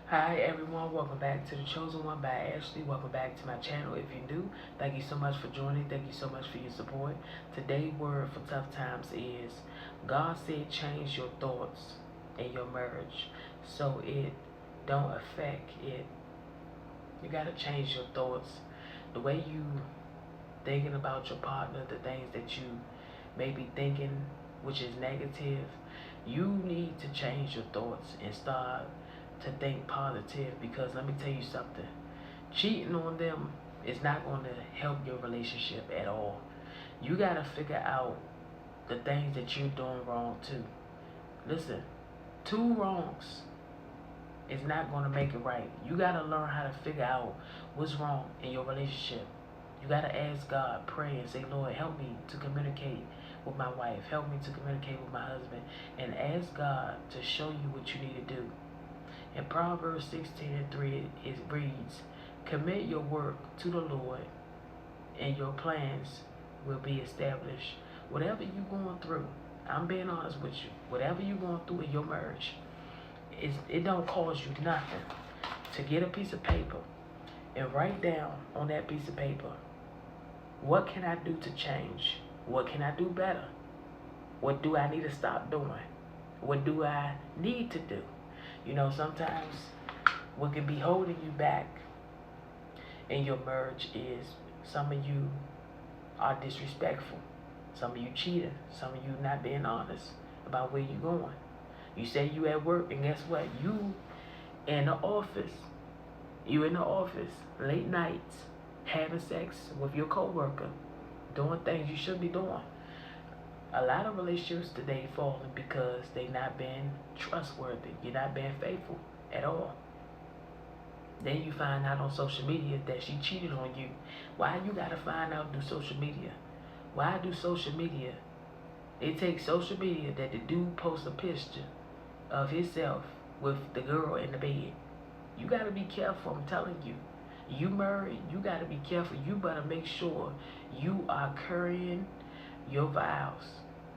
Hi everyone, welcome back to The Chosen One by Ashley. Welcome back to my channel. If you're new, thank you so much for joining. Thank you so much for your support. Today's word for tough times is God said change your thoughts in your marriage so it don't affect it. You gotta change your thoughts. The way you thinking about your partner, the things that you may be thinking which is negative, you need to change your thoughts and start to think positive, because let me tell you something, cheating on them is not going to help your relationship at all. You got to figure out the things that you're doing wrong too. Listen, two wrongs is not going to make it right. You got to learn how to figure out what's wrong in your relationship. You got to ask God, pray, and say, Lord, help me to communicate with my wife. Help me to communicate with my husband. And ask God to show you what you need to do. In Proverbs 16:3, it reads, commit your work to the Lord, and your plans will be established. Whatever you're going through, I'm being honest with you, whatever you're going through in your marriage, it don't cost you nothing to get a piece of paper and write down on that piece of paper, what can I do to change? What can I do better? What do I need to stop doing? What do I need to do? You know, sometimes what can be holding you back in your marriage is some of you are disrespectful. Some of you cheating. Some of you not being honest about where you're going. You say you at work, and guess what? You in the office. You in the office late nights having sex with your coworker, doing things you should be doing. A lot of relationships today falling because they not being trustworthy. You're not being faithful at all. Then you find out on social media that she cheated on you. Why you gotta find out through social media? Why do social media? It takes social media that the dude posts a picture of himself with the girl in the bed. You gotta be careful, I'm telling you. You married, you gotta be careful. You better make sure you are carrying your vows.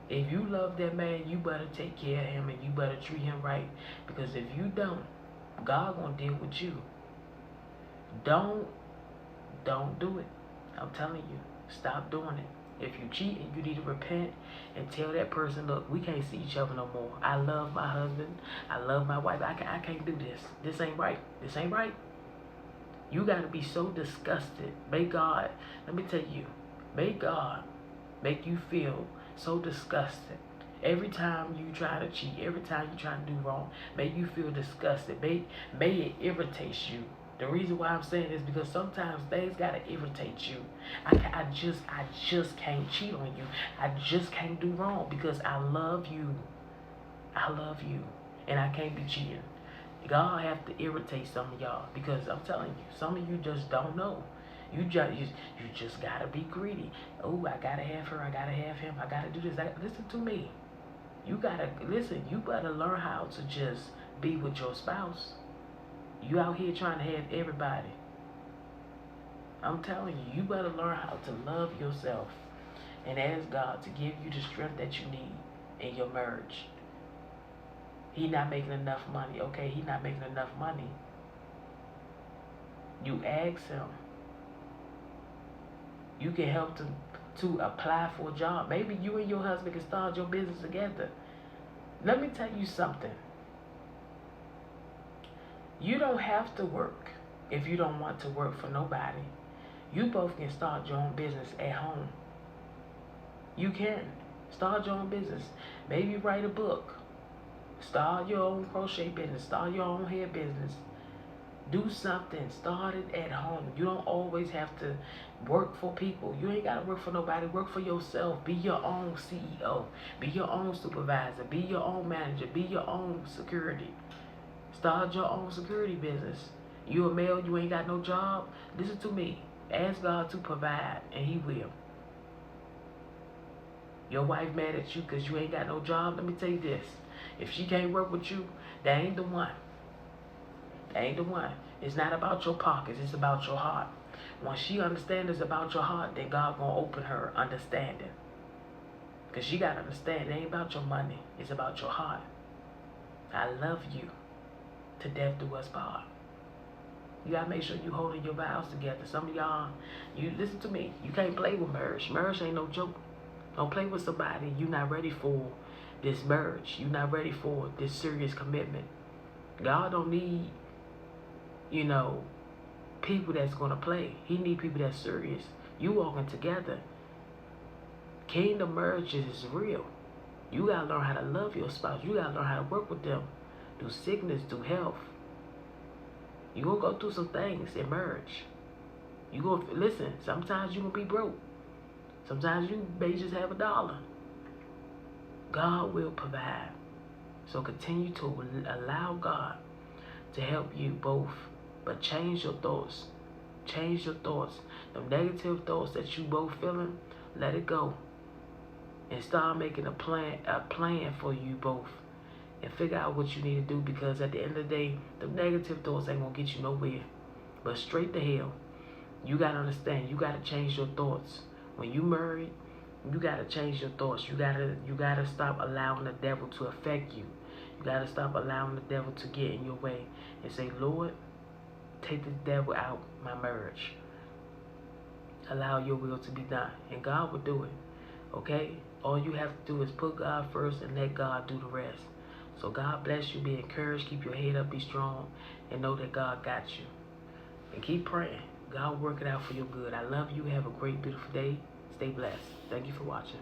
If you love that man, you better take care of him, and you better treat him right. Because if you don't, God gonna deal with you. Don't do it. I'm telling you, stop doing it. If you cheat, you need to repent and tell that person, look, we can't see each other no more. I love my husband. I love my wife. I can't do this. This ain't right. This ain't right. You got to be so disgusted. May God, let me tell you, may God make you feel so disgusted. Every time you try to cheat, every time you try to do wrong, may you feel disgusted. May it irritate you. The reason why I'm saying this is because sometimes things gotta irritate you. I just can't cheat on you. I just can't do wrong because I love you. I love you, and I can't be cheating. God have to irritate some of y'all, because I'm telling you, some of you just don't know. You just gotta be greedy. Oh, I gotta have her. I gotta have him. I gotta do this. Listen to me. You gotta listen. You better learn how to just be with your spouse. You out here trying to have everybody. I'm telling you, you better learn how to love yourself and ask God to give you the strength that you need in your marriage. He not making enough money. Okay, he not making enough money. You ask him. You can help them to apply for a job. Maybe you and your husband can start your business together. Let me tell you something. You don't have to work if you don't want to work for nobody. You both can start your own business at home. You can start your own business. Maybe write a book. Start your own crochet business. Start your own hair business. Do something. Start it at home. You don't always have to work for people. You ain't got to work for nobody. Work for yourself. Be your own CEO. Be your own supervisor. Be your own manager. Be your own security. Start your own security business. You a male, you ain't got no job? Listen to me. Ask God to provide, and he will. Your wife mad at you because you ain't got no job? Let me tell you this. If she can't work with you, that ain't the one. That ain't the one. It's not about your pockets. It's about your heart. Once she understands it's about your heart, then God gonna open her understanding. Because she got to understand it ain't about your money. It's about your heart. I love you. to death do us part. You gotta make sure you holding your vows together. Some of y'all, you listen to me. You can't play with marriage. Marriage ain't no joke. Don't play with somebody you're not ready for this marriage. You're not ready for this serious commitment. God don't need, people that's gonna play. He need people that's serious. You walking together. Kingdom marriage is real. You gotta learn how to love your spouse. You gotta learn how to work with them through sickness, through health. You gonna go through some things in marriage. You gonna listen. Sometimes you gonna be broke. Sometimes you may just have $1. God will provide. So continue to allow God to help you both. But change your thoughts. Change your thoughts. The negative thoughts that you both feeling, let it go. And start making a plan for you both. And figure out what you need to do, because at the end of the day, the negative thoughts ain't gonna get you nowhere. But straight to hell. You gotta understand, you gotta change your thoughts. When you married, you gotta change your thoughts. You gotta stop allowing the devil to affect you. You gotta stop allowing the devil to get in your way. And say, Lord, take the devil out my marriage. Allow your will to be done. And God will do it. Okay? All you have to do is put God first and let God do the rest. So God bless you. Be encouraged. Keep your head up. Be strong. And know that God got you. And keep praying. God will work it out for your good. I love you. Have a great, beautiful day. Stay blessed. Thank you for watching.